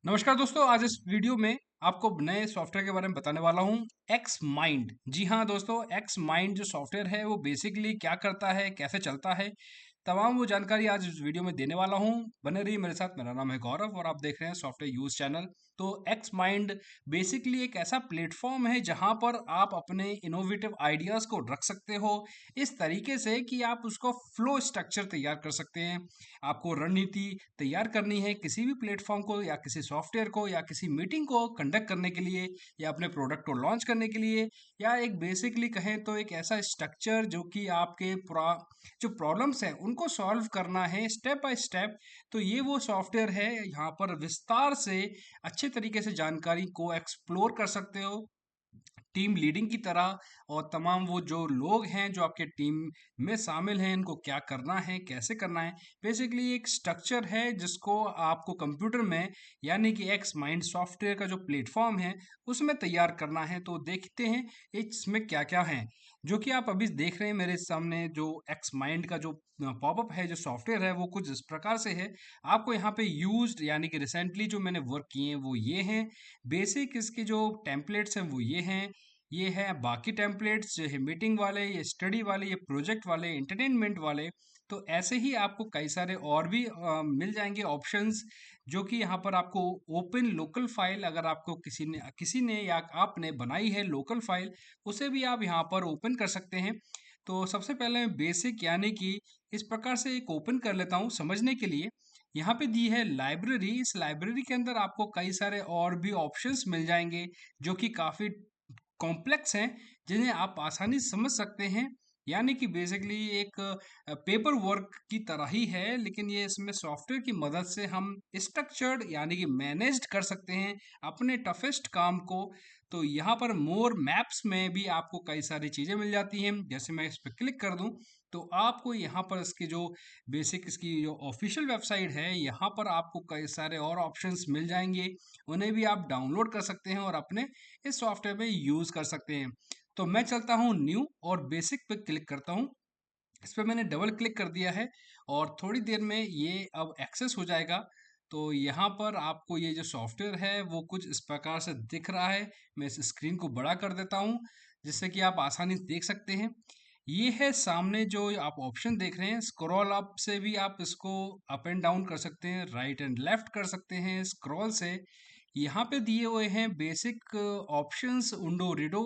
नमस्कार दोस्तों, आज इस वीडियो में आपको नए सॉफ्टवेयर के बारे में बताने वाला हूँ। X mind. जी हाँ दोस्तों, एक्स माइंड जो सॉफ्टवेयर है वो बेसिकली क्या करता है, कैसे चलता है, तमाम वो जानकारी आज इस वीडियो में देने वाला हूँ। बने रहिए मेरे साथ। मेरा नाम है गौरव और आप देख रहे हैं सॉफ्टवेयर यूज चैनल। तो एक्स माइंड बेसिकली एक ऐसा प्लेटफॉर्म है जहाँ पर आप अपने इनोवेटिव आइडियाज को रख सकते हो इस तरीके से कि आप उसको फ्लो स्ट्रक्चर तैयार कर सकते हैं। आपको रणनीति तैयार करनी है किसी भी प्लेटफॉर्म को या किसी सॉफ्टवेयर को या किसी मीटिंग को कंडक्ट करने के लिए या अपने प्रोडक्ट को लॉन्च करने के लिए, या एक बेसिकली कहें तो एक ऐसा स्ट्रक्चर जो कि आपके जो प्रॉब्लम्स हैं उनको सॉल्व करना है स्टेप बाय स्टेप। तो ये वो सॉफ्टवेयर है, यहाँ पर विस्तार से अच्छे तरीके से जानकारी को एक्सप्लोर कर सकते हो टीम लीडिंग की तरह। और तमाम वो जो लोग हैं जो आपके टीम में शामिल हैं, इनको क्या करना है, कैसे करना है। बेसिकली एक स्ट्रक्चर है जिसको आपको कंप्यूटर में, यानी कि एक्स माइंड सॉफ्टवेयर का जो प्लेटफॉर्म है उसमें तैयार करना है। तो देखते हैं इसमें क्या क्या है। जो कि आप अभी देख रहे हैं मेरे सामने, जो एक्स माइंड का जो पॉपअप है, जो सॉफ्टवेयर है, वो कुछ इस प्रकार से है। आपको यहाँ पे यूज्ड यानी कि रिसेंटली जो मैंने वर्क किए हैं वो ये हैं। बेसिक इसके जो टेम्पलेट्स हैं वो ये हैं। ये है बाकी टेम्पलेट्स, ये मीटिंग वाले, ये स्टडी वाले, ये प्रोजेक्ट वाले, एंटरटेनमेंट वाले। तो ऐसे ही आपको कई सारे और भी मिल जाएंगे ऑप्शंस। जो कि यहाँ पर आपको ओपन लोकल फाइल, अगर आपको किसी ने या आपने बनाई है लोकल फाइल, उसे भी आप यहाँ पर ओपन कर सकते हैं। तो सबसे पहले मैं बेसिक यानी कि इस प्रकार से एक ओपन कर लेता हूँ समझने के लिए। यहाँ पे दी है लाइब्रेरी। इस लाइब्रेरी के अंदर आपको कई सारे और भी ऑप्शंस मिल जाएंगे जो कि काफ़ी कॉम्प्लेक्स हैं, जिन्हें आप आसानी से समझ सकते हैं। यानी कि बेसिकली एक पेपर वर्क की तरह ही है, लेकिन ये इसमें सॉफ्टवेयर की मदद से हम स्ट्रक्चर्ड यानी कि मैनेज्ड कर सकते हैं अपने टफेस्ट काम को। तो यहाँ पर मोर मैप्स में भी आपको कई सारी चीज़ें मिल जाती हैं। जैसे मैं इस पर क्लिक कर दूं तो आपको यहाँ पर इसके जो बेसिक इसकी जो ऑफिशियल वेबसाइट है, यहाँ पर आपको कई सारे और ऑप्शंस मिल जाएंगे। उन्हें भी आप डाउनलोड कर सकते हैं और अपने इस सॉफ्टवेयर में यूज कर सकते हैं। तो मैं चलता हूँ न्यू और बेसिक पे क्लिक करता हूँ। इस पे मैंने डबल क्लिक कर दिया है और थोड़ी देर में ये अब एक्सेस हो जाएगा। तो यहाँ पर आपको ये जो सॉफ्टवेयर है वो कुछ इस प्रकार से दिख रहा है। मैं इस स्क्रीन को बड़ा कर देता हूँ जिससे कि आप आसानी से देख सकते हैं। ये है सामने जो आप ऑप्शन देख रहे हैं। स्क्रॉल अप से भी आप इसको अप एंड डाउन कर सकते हैं, राइट एंड लेफ्ट कर सकते हैं स्क्रॉल से। यहाँ पे दिए हुए हैं basic options, undo redo,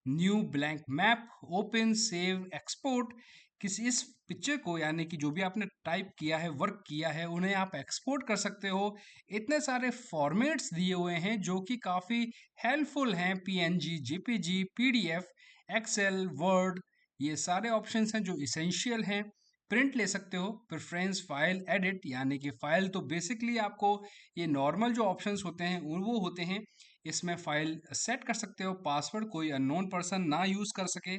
new blank map, open, save, export. किसी इस पिक्चर को यानी कि जो भी आपने टाइप किया है, वर्क किया है, उन्हें आप एक्सपोर्ट कर सकते हो। इतने सारे फॉर्मेट्स दिए हुए हैं जो कि काफ़ी हेल्पफुल हैं। PNG, JPG, PDF, Excel, Word, ये सारे ऑप्शंस हैं जो इसेंशियल हैं। प्रिंट ले सकते हो, प्रेफरेंस, फाइल, एडिट, यानी कि फाइल तो बेसिकली आपको ये नॉर्मल जो ऑप्शंस होते हैं वो होते हैं। इसमें फाइल सेट कर सकते हो, पासवर्ड कोई अननोन पर्सन ना यूज़ कर सके।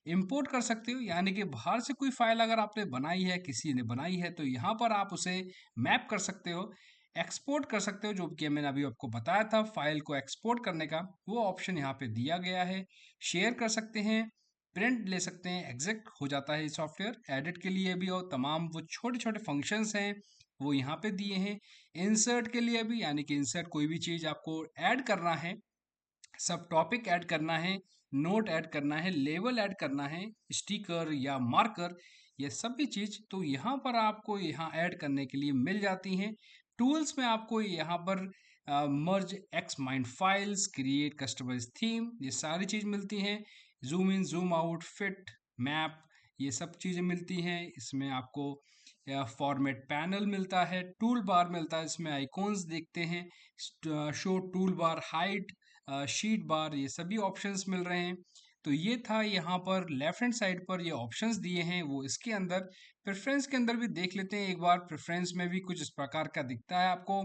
इंपोर्ट कर सकते हो, यानी कि बाहर से कोई फाइल अगर आपने बनाई है, किसी ने बनाई है, तो यहाँ पर आप उसे मैप कर सकते हो। एक्सपोर्ट कर सकते हो, जो कि मैंने अभी आपको बताया था फाइल को एक्सपोर्ट करने का, वो ऑप्शन यहाँ पे दिया गया है। शेयर कर सकते हैं, प्रिंट ले सकते हैं, एग्जिट हो जाता है सॉफ्टवेयर। एडिट के लिए भी और तमाम वो छोटे छोटे फंक्शंस हैं वो यहाँ पे दिए हैं। इंसर्ट के लिए भी, यानी कि इंसर्ट कोई भी चीज़ आपको ऐड करना है, सब टॉपिक ऐड करना है, नोट ऐड करना है, लेबल ऐड करना है, स्टिकर या मार्कर, ये सभी चीज़ तो यहाँ पर आपको यहाँ ऐड करने के लिए मिल जाती हैं। टूल्स में आपको यहाँ पर merge XMind files, create customize theme, ये सारी चीज़ मिलती हैं। Zoom in, zoom out, fit, map, ये सब चीज़ें मिलती हैं। इसमें आपको फॉर्मेट पैनल मिलता है, टूल बार मिलता है, इसमें आइकॉन्स देखते हैं, show toolbar, hide, sheet bar, ये सभी ऑप्शंस मिल रहे हैं। तो ये था यहाँ पर लेफ्ट हैंड साइड पर ये ऑप्शंस दिए हैं वो इसके अंदर। प्रेफरेंस के अंदर भी देख लेते हैं एक बार। प्रेफरेंस में भी कुछ इस प्रकार का दिखता है आपको।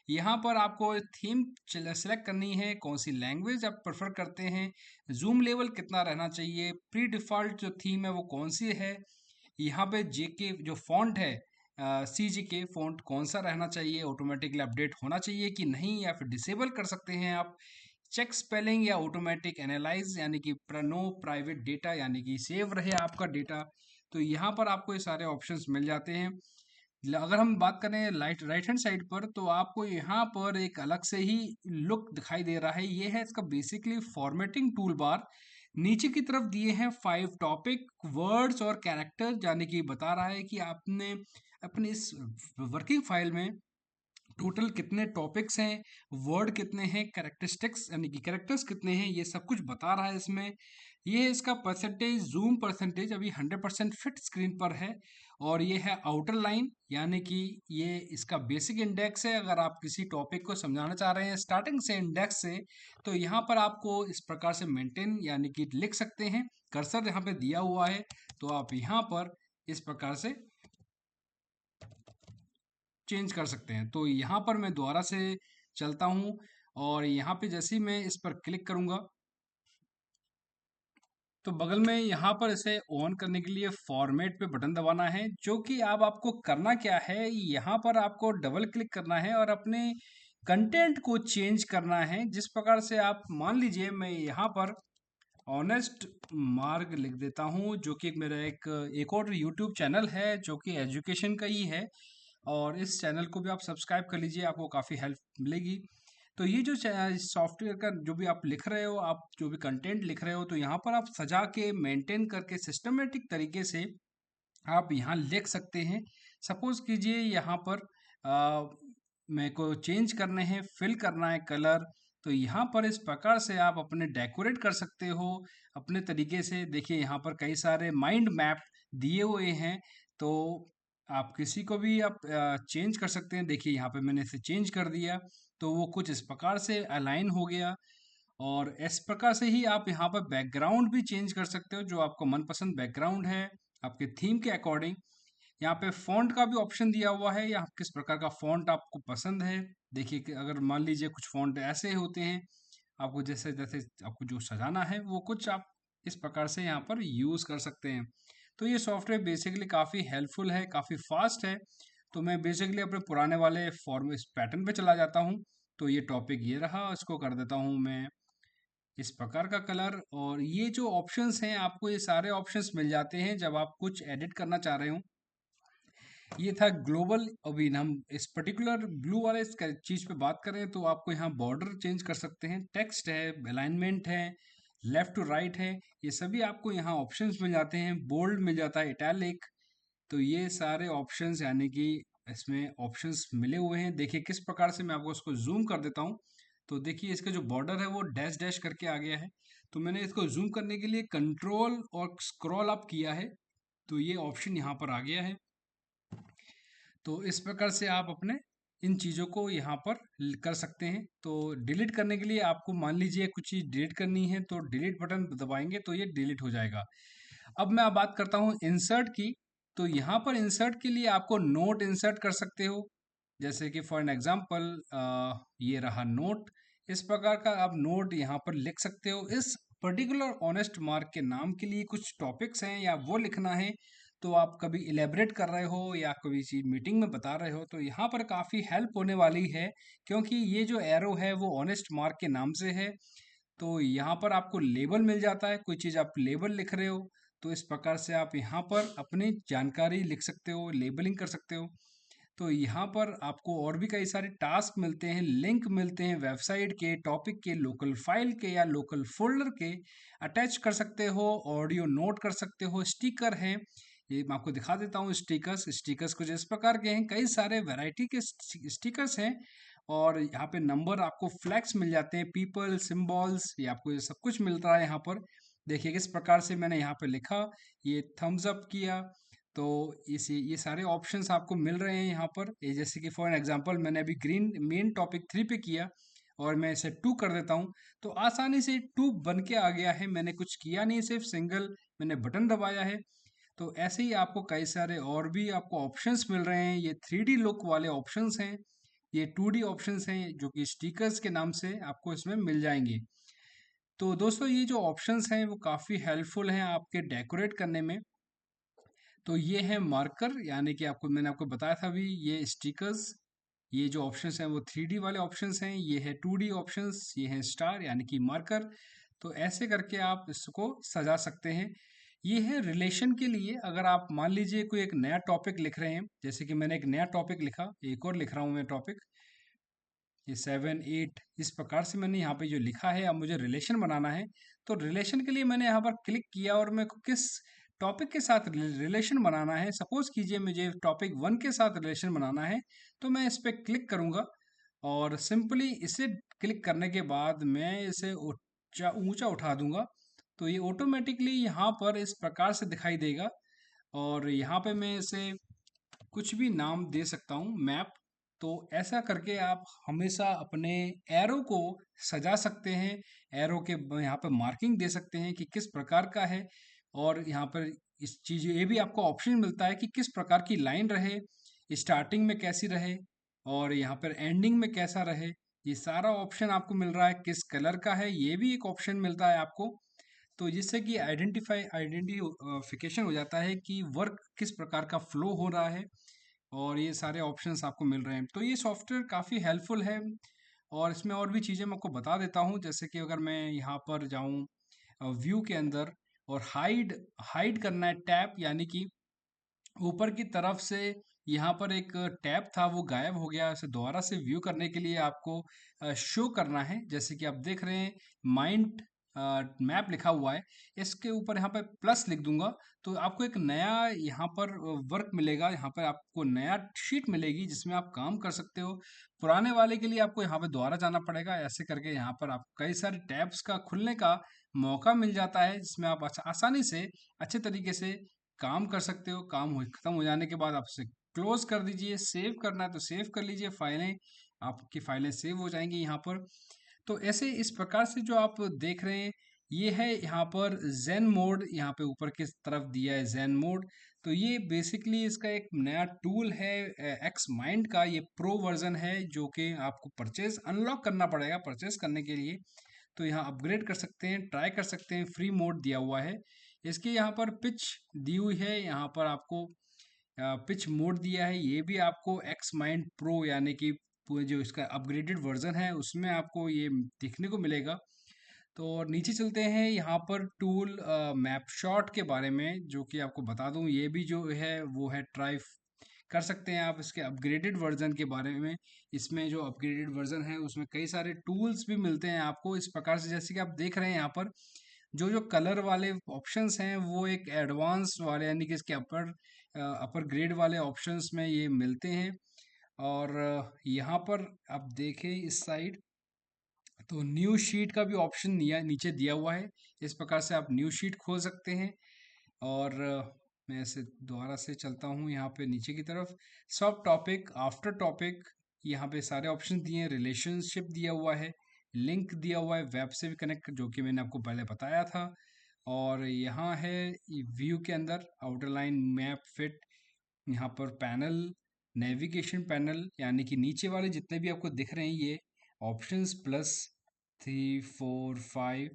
यहाँ पर आपको थीम सेलेक्ट करनी है, कौन सी लैंग्वेज आप प्रेफर करते हैं, जूम लेवल कितना रहना चाहिए, प्री डिफ़ॉल्ट जो थीम है वो कौन सी है। यहाँ पे जेके जो फॉन्ट है, सी जी के फॉन्ट कौन सा रहना चाहिए, ऑटोमेटिकली अपडेट होना चाहिए कि नहीं, या फिर डिसेबल कर सकते हैं आप। चेक स्पेलिंग या ऑटोमेटिक एनालाइज, यानी कि नो प्राइवेट डेटा, यानी कि सेव रहे आपका डेटा। तो यहाँ पर आपको ये सारे ऑप्शंस मिल जाते हैं। अगर हम बात करें राइट हैंड साइड पर, तो आपको यहाँ पर एक अलग से ही लुक दिखाई दे रहा है। ये है इसका बेसिकली फॉर्मेटिंग टूल बार। नीचे की तरफ दिए हैं 5 टॉपिक वर्ड्स और कैरेक्टर, यानी कि बता रहा है कि आपने अपने इस वर्किंग फाइल में टोटल कितने टॉपिक्स हैं, वर्ड कितने हैं, कैरेक्टरिस्टिक्स यानी कि कैरेक्टर्स कितने हैं, ये सब कुछ बता रहा है इसमें। ये है इसका परसेंटेज, जूम परसेंटेज अभी 100% फिट स्क्रीन पर है। और ये है आउटर लाइन, यानी कि ये इसका बेसिक इंडेक्स है। अगर आप किसी टॉपिक को समझाना चाह रहे हैं स्टार्टिंग से इंडेक्स से, तो यहाँ पर आपको इस प्रकार से मेंटेन यानी कि लिख सकते हैं। कर्सर यहाँ पे दिया हुआ है, तो आप यहाँ पर इस प्रकार से चेंज कर सकते हैं। तो यहाँ पर मैं दोबारा से चलता हूँ, और यहाँ पे जैसे ही मैं इस पर क्लिक करूँगा, तो बगल में यहाँ पर इसे ऑन करने के लिए फॉर्मेट पे बटन दबाना है। जो कि अब आपको करना क्या है, यहाँ पर आपको डबल क्लिक करना है और अपने कंटेंट को चेंज करना है। जिस प्रकार से आप मान लीजिए, मैं यहाँ पर ऑनेस्ट मार्ग लिख देता हूँ, जो कि मेरा एक और यूट्यूब चैनल है जो कि एजुकेशन का ही है, और इस चैनल को भी आप सब्सक्राइब कर लीजिए, आपको काफ़ी हेल्प मिलेगी। तो ये जो सॉफ्टवेयर का जो भी आप लिख रहे हो, आप जो भी कंटेंट लिख रहे हो, तो यहाँ पर आप सजा के मेंटेन करके सिस्टमेटिक तरीके से आप यहाँ लिख सकते हैं। सपोज कीजिए यहाँ पर मेरे को चेंज करने हैं, फिल करना है कलर, तो यहाँ पर इस प्रकार से आप अपने डेकोरेट कर सकते हो अपने तरीके से। देखिए यहाँ पर कई सारे माइंड मैप दिए हुए हैं, तो आप किसी को भी आप चेंज कर सकते हैं। देखिए यहाँ पे मैंने इसे चेंज कर दिया, तो वो कुछ इस प्रकार से अलाइन हो गया। और इस प्रकार से ही आप यहाँ पर बैकग्राउंड भी चेंज कर सकते हो, जो आपको मनपसंद बैकग्राउंड है आपके थीम के अकॉर्डिंग। यहाँ पे फ़ॉन्ट का भी ऑप्शन दिया हुआ है, या किस प्रकार का फ़ॉन्ट आपको पसंद है। देखिए कि अगर मान लीजिए कुछ फ़ॉन्ट ऐसे होते हैं, आपको जैसे जैसे आपको जो सजाना है वो कुछ आप इस प्रकार से यहाँ पर यूज़ कर सकते हैं। तो ये सॉफ्टवेयर बेसिकली काफ़ी हेल्पफुल है, काफ़ी फास्ट है। तो मैं बेसिकली अपने पुराने वाले फॉर्म इस पैटर्न पे चला जाता हूँ। तो ये टॉपिक ये रहा, इसको कर देता हूँ मैं इस प्रकार का कलर। और ये जो ऑप्शंस हैं, आपको ये सारे ऑप्शंस मिल जाते हैं जब आप कुछ एडिट करना चाह रहे हो। ये था ग्लोबल। अभी हम इस पर्टिकुलर ब्लू वाले इस चीज पे बात करें, तो आपको यहाँ बॉर्डर चेंज कर सकते हैं, टेक्स्ट है, अलाइनमेंट है, लेफ्ट टू राइट है, ये सभी आपको यहाँ ऑप्शंस मिल जाते हैं। बोल्ड मिल जाता है, इटैलिक। तो ये सारे ऑप्शंस यानी कि इसमें ऑप्शंस मिले हुए हैं। देखिए किस प्रकार से मैं आपको इसको जूम कर देता हूँ, तो देखिए इसका जो बॉर्डर है वो डैश डैश करके आ गया है। तो मैंने इसको जूम करने के लिए कंट्रोल और स्क्रॉल अप किया है, तो ये ऑप्शन यहाँ पर आ गया है। तो इस प्रकार से आप अपने इन चीज़ों को यहाँ पर कर सकते हैं। तो डिलीट करने के लिए आपको मान लीजिए कुछ चीज़ डिलीट करनी है, तो डिलीट बटन दबाएंगे तो ये डिलीट हो जाएगा। अब मैं बात करता हूँ इंसर्ट की। तो यहाँ पर इंसर्ट के लिए आपको नोट इंसर्ट कर सकते हो, जैसे कि फॉर एन एग्जांपल ये रहा नोट। इस प्रकार का आप नोट यहाँ पर लिख सकते हो। इस पर्टिकुलर ऑनेस्ट मार्क के नाम के लिए कुछ टॉपिक्स हैं या वो लिखना है, तो आप कभी इलेबरेट कर रहे हो या कोई चीज़ मीटिंग में बता रहे हो, तो यहाँ पर काफ़ी हेल्प होने वाली है। क्योंकि ये जो एरो है वो ऑनेस्ट मार्क के नाम से है। तो यहाँ पर आपको लेबल मिल जाता है, कोई चीज़ आप लेबल लिख रहे हो, तो इस प्रकार से आप यहाँ पर अपनी जानकारी लिख सकते हो, लेबलिंग कर सकते हो। तो यहाँ पर आपको और भी कई सारे टास्क मिलते हैं, लिंक मिलते हैं वेबसाइट के, टॉपिक के, लोकल फाइल के या लोकल फोल्डर के। अटैच कर सकते हो, ऑडियो नोट कर सकते हो, स्टिकर हैं। ये मैं आपको दिखा देता हूँ। स्टिकर्स स्टिकर्स कुछ इस प्रकार के हैं, कई सारे वैरायटी के स्टिकर्स हैं। और यहाँ पे नंबर आपको फ्लैग्स मिल जाते हैं, पीपल सिंबल्स, ये आपको ये सब कुछ मिलता है यहाँ पर। देखिए किस प्रकार से मैंने यहाँ पे लिखा, ये थम्स अप किया, तो इसी ये सारे ऑप्शंस आपको मिल रहे हैं यहाँ पर। ये जैसे कि फॉर एग्जांपल मैंने अभी ग्रीन मेन टॉपिक 3 पे किया, और मैं इसे 2 कर देता हूँ, तो आसानी से 2 बन के आ गया है। मैंने कुछ किया नहीं, सिर्फ सिंगल मैंने बटन दबाया है। तो ऐसे ही आपको कई सारे और भी आपको ऑप्शंस मिल रहे हैं। ये 3D लुक वाले ऑप्शंस हैं, ये 2D ऑप्शंस हैं, जो कि स्टिकर्स के नाम से आपको इसमें मिल जाएंगे। तो दोस्तों ये जो ऑप्शंस हैं वो काफ़ी हेल्पफुल हैं आपके डेकोरेट करने में। तो ये है मार्कर, यानी कि आपको मैंने आपको बताया था अभी, ये स्टिकर्स। ये जो ऑप्शंस हैं वो 3D वाले ऑप्शंस हैं, ये है 2D ऑप्शंस, ये है स्टार यानी कि मार्कर। तो ऐसे करके आप इसको सजा सकते हैं। ये है रिलेशन के लिए। अगर आप मान लीजिए कोई एक नया टॉपिक लिख रहे हैं, जैसे कि मैंने एक नया टॉपिक लिखा, एक और लिख रहा हूँ मैं टॉपिक, ये 7 8 इस प्रकार से मैंने यहाँ पे जो लिखा है, अब मुझे रिलेशन बनाना है। तो रिलेशन के लिए मैंने यहाँ पर क्लिक किया और मेरे को किस टॉपिक के साथ रिलेशन बनाना है, सपोज कीजिए मुझे टॉपिक 1 के साथ रिलेशन बनाना है, तो मैं इस पर क्लिक करूँगा और सिंपली इसे क्लिक करने के बाद मैं इसे ऊंचा ऊंचा उठा दूंगा। तो ये ऑटोमेटिकली यहाँ पर इस प्रकार से दिखाई देगा और यहाँ पे मैं इसे कुछ भी नाम दे सकता हूँ, मैप। तो ऐसा करके आप हमेशा अपने एरो को सजा सकते हैं, एरो के यहाँ पर मार्किंग दे सकते हैं कि किस प्रकार का है। और यहाँ पर इस चीज़ ये भी आपको ऑप्शन मिलता है कि किस प्रकार की लाइन रहे, स्टार्टिंग में कैसी रहे और यहाँ पर एंडिंग में कैसा रहे। ये सारा ऑप्शन आपको मिल रहा है, किस कलर का है ये भी एक ऑप्शन मिलता है आपको। तो जिससे कि आइडेंटिफिकेशन हो जाता है कि वर्क किस प्रकार का फ्लो हो रहा है और ये सारे ऑप्शंस आपको मिल रहे हैं। तो ये सॉफ्टवेयर काफ़ी हेल्पफुल है और इसमें और भी चीज़ें मैं आपको बता देता हूँ। जैसे कि अगर मैं यहाँ पर जाऊँ व्यू के अंदर और हाइड हाइड करना है टैब, यानी कि ऊपर की तरफ से यहाँ पर एक टैब था वो गायब हो गया, उसे दोबारा से व्यू करने के लिए आपको शो करना है। जैसे कि आप देख रहे हैं माइंड मैप लिखा हुआ है, इसके ऊपर यहाँ पर प्लस लिख दूंगा तो आपको एक नया यहाँ पर वर्क मिलेगा, यहाँ पर आपको नया शीट मिलेगी जिसमें आप काम कर सकते हो। पुराने वाले के लिए आपको यहाँ पे दोबारा जाना पड़ेगा। ऐसे करके यहाँ पर आप कई सारे टैब्स का खुलने का मौका मिल जाता है जिसमें आप आसानी से अच्छे तरीके से काम कर सकते हो। काम हो खत्म हो जाने के बाद आप उसे क्लोज कर दीजिए, सेव करना है तो सेव कर लीजिए, फाइलें आपकी फाइलें सेव हो जाएंगी यहाँ पर। तो ऐसे इस प्रकार से जो आप देख रहे हैं ये है यहाँ पर जेन मोड, यहाँ पे ऊपर की तरफ दिया है जेन मोड। तो ये बेसिकली इसका एक नया टूल है एक्स माइंड का, ये प्रो वर्जन है जो कि आपको परचेज अनलॉक करना पड़ेगा। परचेज करने के लिए तो यहाँ अपग्रेड कर सकते हैं, ट्राई कर सकते हैं, फ्री मोड दिया हुआ है। इसके यहाँ पर पिच दी हुई है, यहाँ पर आपको पिच मोड दिया है, ये भी आपको एक्स माइंड प्रो यानी कि जो इसका अपग्रेडेड वर्जन है उसमें आपको ये देखने को मिलेगा। तो और नीचे चलते हैं यहाँ पर टूल मैप शॉट के बारे में, जो कि आपको बता दूं ये भी जो है वो है ट्राई कर सकते हैं आप इसके अपग्रेडेड वर्जन के बारे में। इसमें जो अपग्रेडेड वर्जन है उसमें कई सारे टूल्स भी मिलते हैं आपको इस प्रकार से। जैसे कि आप देख रहे हैं यहाँ पर जो जो कलर वाले ऑप्शंस हैं वो एक एडवांस वाले यानी कि इसके अपर ग्रेड वाले ऑप्शंस में ये मिलते हैं। और यहाँ पर आप देखें इस साइड तो न्यू शीट का भी ऑप्शन नीचे दिया हुआ है। इस प्रकार से आप न्यू शीट खोल सकते हैं। और मैं ऐसे दोबारा से चलता हूँ यहाँ पे नीचे की तरफ, सब टॉपिक आफ्टर टॉपिक, यहाँ पे सारे ऑप्शन दिए हैं। रिलेशनशिप दिया हुआ है, लिंक दिया हुआ है वेब से भी कनेक्ट, जो कि मैंने आपको पहले बताया था। और यहाँ है व्यू के अंदर आउटलाइन मैप फिट, यहाँ पर पैनल, नेविगेशन पैनल, यानी कि नीचे वाले जितने भी आपको दिख रहे हैं ये ऑप्शंस प्लस 3 4 5।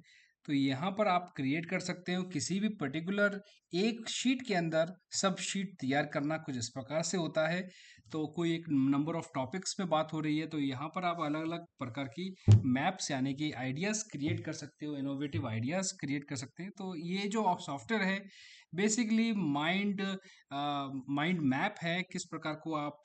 तो यहाँ पर आप क्रिएट कर सकते हो किसी भी पर्टिकुलर एक शीट के अंदर सब शीट तैयार करना कुछ इस प्रकार से होता है। तो कोई एक नंबर ऑफ टॉपिक्स में बात हो रही है तो यहाँ पर आप अलग अलग प्रकार की मैप्स यानी कि आइडियाज़ क्रिएट कर सकते हो, इनोवेटिव आइडियाज़ क्रिएट कर सकते हैं। तो ये जो सॉफ्टवेयर है बेसिकली माइंड मैप है, किस प्रकार को आप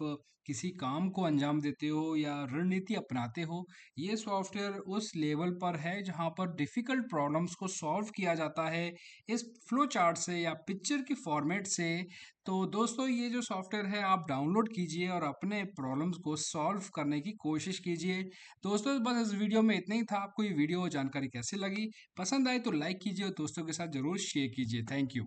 किसी काम को अंजाम देते हो या रणनीति अपनाते हो। ये सॉफ्टवेयर उस लेवल पर है जहाँ पर डिफ़िकल्ट प्रॉब्लम्स को सॉल्व किया जाता है इस फ्लो चार्ट से या पिक्चर की फॉर्मेट से। तो दोस्तों ये जो सॉफ्टवेयर है आप डाउनलोड कीजिए और अपने प्रॉब्लम्स को सॉल्व करने की कोशिश कीजिए। दोस्तों बस इस वीडियो में इतना ही था। आपको ये वीडियो जानकारी कैसे लगी, पसंद आए तो लाइक कीजिए और दोस्तों के साथ ज़रूर शेयर कीजिए। Thank you.